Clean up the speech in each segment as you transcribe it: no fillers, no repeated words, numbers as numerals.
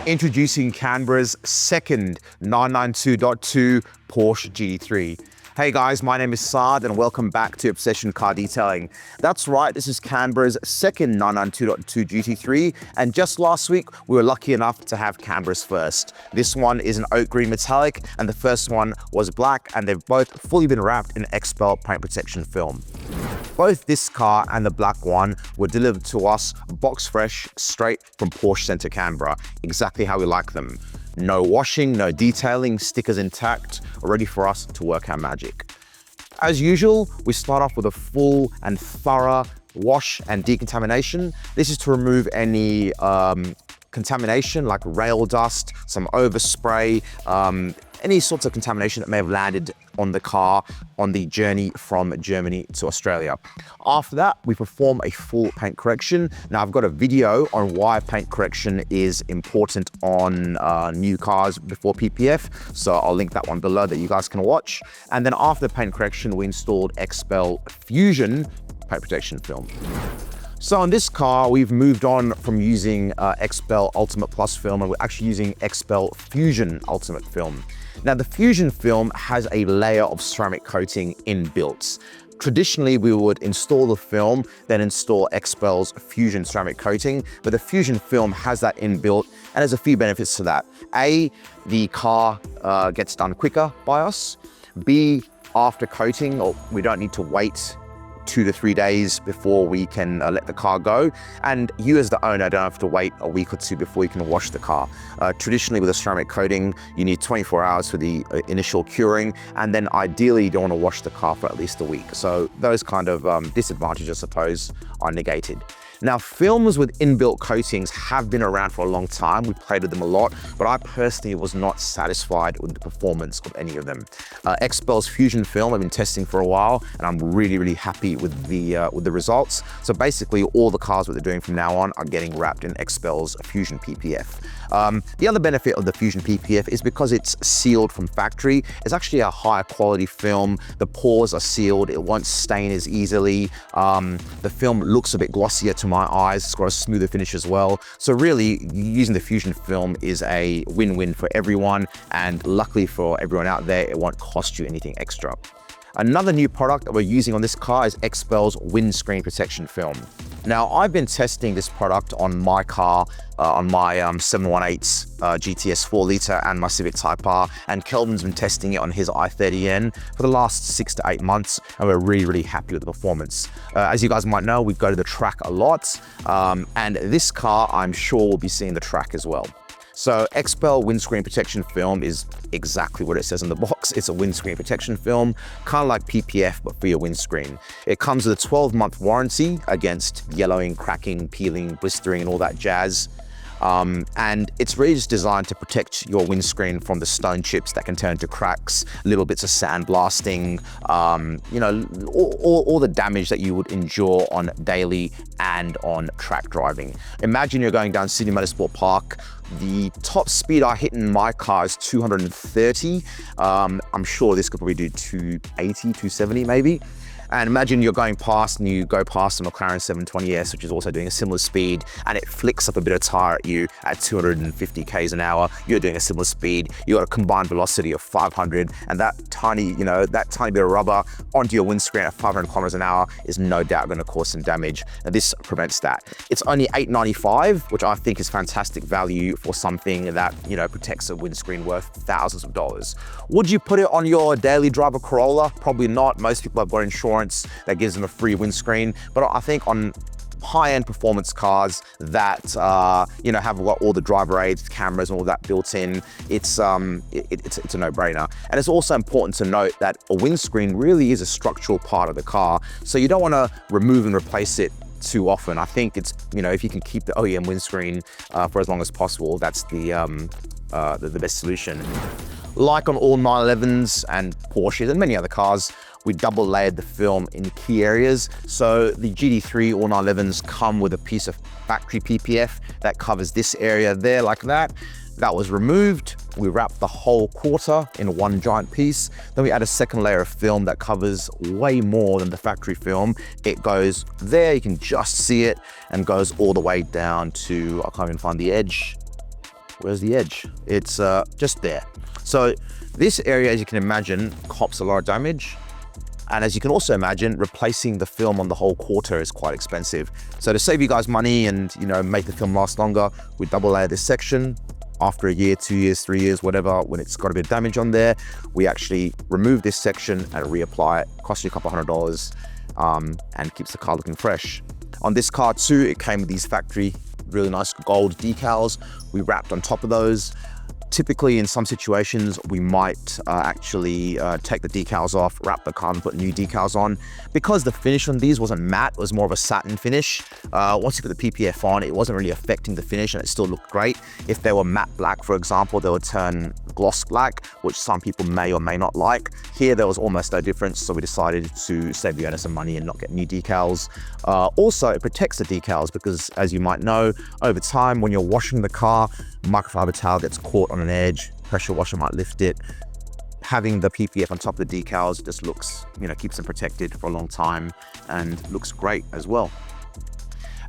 Introducing Canberra's second 992.2 Porsche GT3. Hey guys, my name is Saad and welcome back to Obsession Car Detailing. That's right, this is Canberra's second 992.2 GT3, and just last week we were lucky enough to have Canberra's first. This one is an oak green metallic and the first one was black, and they've both fully been wrapped in XPEL Paint Protection Film. Both this car and the black one were delivered to us box fresh, straight from Porsche Centre Canberra, exactly how we like them. No washing, no detailing, stickers intact, ready for us to work our magic. As usual, we start off with a full and thorough wash and decontamination. This is to remove any contamination like rail dust, some overspray, any sorts of contamination that may have landed on the car on the journey from Germany to Australia. After that, we perform a full paint correction. Now, I've got a video on why paint correction is important on new cars before PPF, so I'll link that one below that you guys can watch. And then after the paint correction, we installed XPEL Fusion Paint Protection Film. So on this car, we've moved on from using XPEL Ultimate Plus film, and we're actually using XPEL Fusion Ultimate Film. Now, the Fusion film has a layer of ceramic coating inbuilt. Traditionally, we would install the film, then install XPEL's Fusion ceramic coating, but the Fusion film has that inbuilt, and there's a few benefits to that. A, the car gets done quicker by us. B, after coating, we don't need to wait 2 to 3 days before we can let the car go. And you as the owner don't have to wait a week or two before you can wash the car. Traditionally with a ceramic coating, you need 24 hours for the initial curing, and then ideally you don't want to wash the car for at least a week. So those kind of disadvantages, I suppose, are negated. Now, films with inbuilt coatings have been around for a long time. We played with them a lot, but I personally was not satisfied with the performance of any of them. XPEL's Fusion film I've been testing for a while, and I'm really happy with the results. So basically, all the cars that they're doing from now on are getting wrapped in XPEL's Fusion PPF. The other benefit of the Fusion PPF is because it's sealed from factory. It's actually a higher quality film. The pores are sealed. It won't stain as easily. The film looks a bit glossier to my eyes. It's got a smoother finish as well. So really, using the Fusion film is a win-win for everyone, and luckily for everyone out there, it won't cost you anything extra. Another new product that we're using on this car is XPEL's windscreen protection film. Now, I've been testing this product on my car, on my 718 GTS 4-litre and my Civic Type R, and Kelvin's been testing it on his i30N for the last 6 to 8 months, and we're really happy with the performance. As you guys might know, we go to the track a lot, and this car, I'm sure, will be seeing the track as well. So XPEL windscreen protection film is exactly what it says on the box. It's a windscreen protection film, kind of like PPF, but for your windscreen. It comes with a 12-month warranty against yellowing, cracking, peeling, blistering, and all that jazz. And it's really just designed to protect your windscreen from the stone chips that can turn to cracks, little bits of sand blasting, you know, all the damage that you would endure on daily and on track driving. Imagine you're going down Sydney Motorsport Park. The top speed I hit in my car is 230. I'm sure this could probably do 280, 270 maybe. And imagine you're going past and you go past a McLaren 720S, which is also doing a similar speed, and it flicks up a bit of tire at you at 250 k's an hour. You're doing a similar speed. You got a combined velocity of 500, and that tiny bit of rubber onto your windscreen at 500 kilometers an hour is no doubt going to cause some damage. And this prevents that. It's only $8.95, which I think is fantastic value for something that, you know, protects a windscreen worth thousands of dollars. Would you put it on your daily driver Corolla? Probably not. Most people have got insurance that gives them a free windscreen, but I think on high-end performance cars that you know, have got all the driver aids, cameras, and all that built in, it's a no-brainer. And it's also important to note that a windscreen really is a structural part of the car, so you don't want to remove and replace it too often. I think it's, you know, if you can keep the OEM windscreen for as long as possible, that's the best solution. Like on all 911s and Porsches and many other cars, we double layered the film in key areas. So the GT3 or 911s come with a piece of factory PPF that covers this area there like that. That was removed. We wrapped the whole quarter in one giant piece. Then we add a second layer of film that covers way more than the factory film. It goes there, you can just see it, and goes all the way down to, I can't even find the edge. where's the edge? It's just there. So this area, as you can imagine, cops a lot of damage. And as you can also imagine, replacing the film on the whole quarter is quite expensive. So to save you guys money and, you know, make the film last longer, we double layer this section. After a year, 2 years, 3 years, whatever, when it's got a bit of damage on there, we actually remove this section and reapply it. Costs you a couple $100 and keeps the car looking fresh. On this car too, it came with these factory, really nice gold decals. We wrapped on top of those. Typically, in some situations, we might actually take the decals off, wrap the car and put new decals on. Because the finish on these wasn't matte, it was more of a satin finish. Once you put the PPF on, it wasn't really affecting the finish and it still looked great. If they were matte black, for example, they would turn gloss black, which some people may or may not like. Here, there was almost no difference, so we decided to save the owner some money and not get new decals. Also, it protects the decals because, as you might know, over time, when you're washing the car, microfiber towel gets caught on an edge, pressure washer might lift it. Having the PPF on top of the decals just looks, you know, keeps them protected for a long time and looks great as well.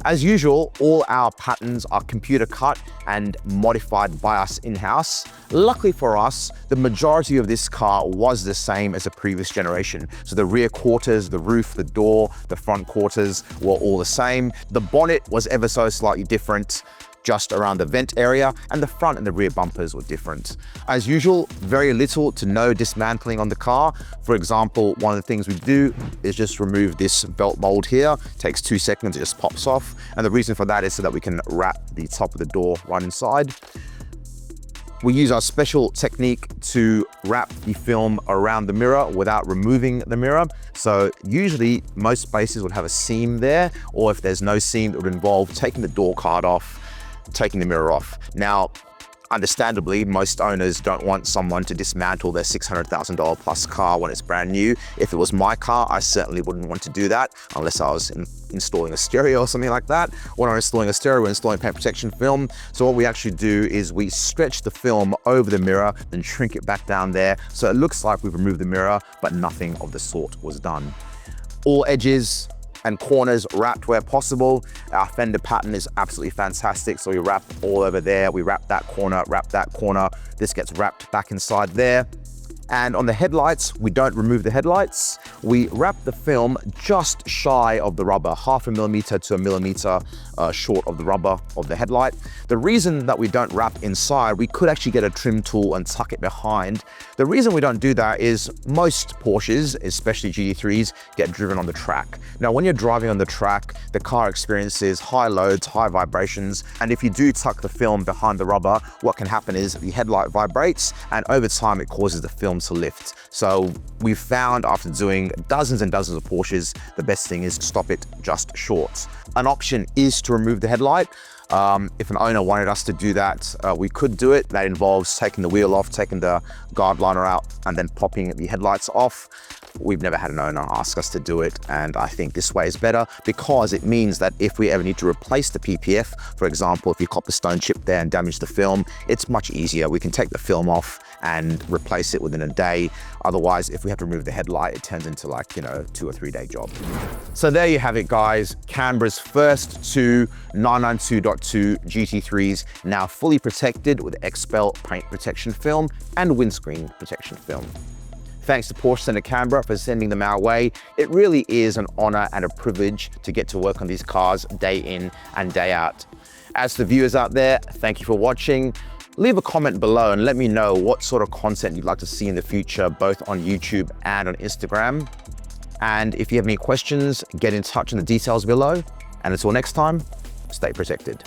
As usual, all our patterns are computer cut and modified by us in-house. Luckily for us, the majority of this car was the same as the previous generation. So the rear quarters, the roof, the door, the front quarters were all the same. The bonnet was ever so slightly different, just around the vent area, and the front and the rear bumpers were different. As usual, very little to no dismantling on the car. For example, one of the things we do is just remove this belt mold here. It takes 2 seconds, it just pops off. And the reason for that is so that we can wrap the top of the door right inside. We use our special technique to wrap the film around the mirror without removing the mirror. So usually most spaces would have a seam there, or if there's no seam, it would involve taking the door card off, taking the mirror off. Now, understandably, most owners don't want someone to dismantle their $600,000 plus car when it's brand new. If it was my car, I certainly wouldn't want to do that unless I was installing a stereo or something like that. When I'm installing a stereo, we're installing paint protection film. So what we actually do is we stretch the film over the mirror, then shrink it back down there. So it looks like we've removed the mirror, but nothing of the sort was done. All edges and corners wrapped where possible. Our fender pattern is absolutely fantastic. So we wrap all over there. We wrap that corner, wrap that corner. This gets wrapped back inside there. And on the headlights, we don't remove the headlights. We wrap the film just shy of the rubber, 0.5 millimeter to 1 millimeter short of the rubber of the headlight. The reason that we don't wrap inside, we could actually get a trim tool and tuck it behind. The reason we don't do that is most Porsches, especially GT3s, get driven on the track. Now, when you're driving on the track, the car experiences high loads, high vibrations, and if you do tuck the film behind the rubber, what can happen is the headlight vibrates, and over time, it causes the film to lift. So we've found, after doing dozens and dozens of Porsches, the best thing is to stop it just short. An option is to remove the headlight. If an owner wanted us to do that, we could do it. That involves taking the wheel off, taking the guard liner out, and then popping the headlights off. We've never had an owner ask us to do it, and I think this way is better because it means that if we ever need to replace the PPF, for example, if you cop a stone chip there and damage the film, it's much easier. We can take the film off and replace it within a day. Otherwise, if we have to remove the headlight, it turns into like, you know, 2 or 3 day job. So there you have it, guys. Canberra's first 2 992.2 GT3s now fully protected with XPEL Paint Protection Film and windscreen protection film. Thanks to Porsche Centre Canberra for sending them our way. It really is an honor and a privilege to get to work on these cars day in and day out. As to viewers out there, thank you for watching. Leave a comment below and let me know what sort of content you'd like to see in the future, both on YouTube and on Instagram. And if you have any questions, get in touch in the details below. And until next time, stay protected.